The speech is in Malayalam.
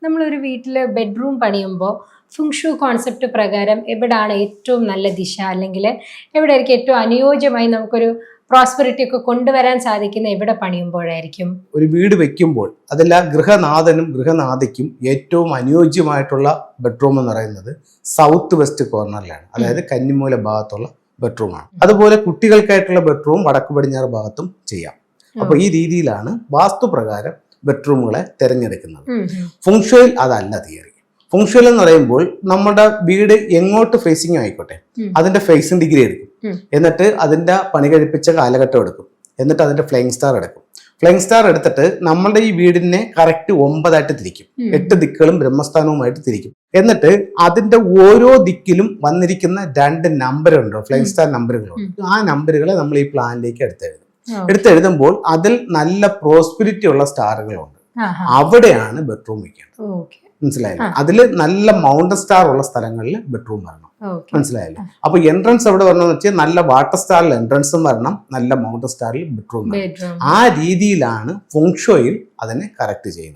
നമ്മളൊരു വീട്ടിൽ ബെഡ്റൂം പണിയുമ്പോൾ ഫുങ്ഷു കോൺസെപ്റ്റ് പ്രകാരം എവിടാണ് ഏറ്റവും നല്ല ദിശ, അല്ലെങ്കിൽ എവിടെയായിരിക്കും ഏറ്റവും അനുയോജ്യമായി നമുക്കൊരു പ്രോസ്പെറിറ്റി ഒക്കെ കൊണ്ടുവരാൻ സാധിക്കുന്ന എവിടെ പണിയുമ്പോഴായിരിക്കും? ഒരു വീട് വെക്കുമ്പോൾ അതിൽ ഗൃഹനാഥനും ഗൃഹനാഥയ്ക്കും ഏറ്റവും അനുയോജ്യമായിട്ടുള്ള ബെഡ്റൂം എന്ന് പറയുന്നത് സൗത്ത് വെസ്റ്റ് കോർണറിലാണ്, അതായത് കന്നിമൂല ഭാഗത്തുള്ള ബെഡ്റൂമാണ്. അതുപോലെ കുട്ടികൾക്കായിട്ടുള്ള ബെഡ്റൂം വടക്ക് പടിഞ്ഞാറ് ഭാഗത്തും ചെയ്യാം. അപ്പൊ ഈ രീതിയിലാണ് വാസ്തുപ്രകാരം ബെഡ്റൂമുകളെ തിരഞ്ഞെടുക്കുന്നത്. ഫുങ്ഷുയിൽ അതല്ല തിയറി. ഫുങ്ഷുവൽ എന്ന് പറയുമ്പോൾ നമ്മുടെ വീട് എങ്ങോട്ട് ഫേസിങ് ആയിക്കോട്ടെ അതിന്റെ ഫേസിംഗ് ഡിഗ്രി എടുക്കും, എന്നിട്ട് അതിന്റെ പണി കഴിപ്പിച്ച കാലഘട്ടം എടുക്കും, എന്നിട്ട് അതിന്റെ ഫ്ലൈങ് സ്റ്റാർ എടുക്കും. ഫ്ലൈങ് സ്റ്റാർ എടുത്തിട്ട് നമ്മളുടെ ഈ വീടിനെ കറക്റ്റ് 9 തിരിക്കും. 8 ദിക്കുകളും ബ്രഹ്മസ്ഥാനവുമായിട്ട് തിരിക്കും. എന്നിട്ട് അതിന്റെ ഓരോ ദിക്കിലും വന്നിരിക്കുന്ന 2 നമ്പറുണ്ടോ, ഫ്ലൈങ് സ്റ്റാർ നമ്പറുകളുണ്ട്. ആ നമ്പറുകളെ നമ്മൾ ഈ പ്ലാനിലേക്ക് എടുത്തെഴുതുമ്പോൾ അതിൽ നല്ല പ്രോസ്പിരിറ്റി ഉള്ള സ്റ്റാറുകളുണ്ട്. അവിടെയാണ് ബെഡ്റൂം വെക്കേണ്ടത്. മനസ്സിലായില്ലേ? അതിൽ നല്ല മൗണ്ടൻ സ്റ്റാർ ഉള്ള സ്ഥലങ്ങളിൽ ബെഡ്റൂം വരണം. മനസ്സിലായില്ലേ? അപ്പൊ എൻട്രൻസ് എവിടെ വരണമെന്ന് വെച്ചാൽ നല്ല വാട്ടർ സ്റ്റാറിൽ എൻട്രൻസും വരണം, നല്ല മൗണ്ടൻ സ്റ്റാറിൽ ബെഡ്റൂം വരണം. ആ രീതിയിലാണ് ഫുങ്ഷോയിൽ അതിനെ കറക്റ്റ് ചെയ്യുന്നത്.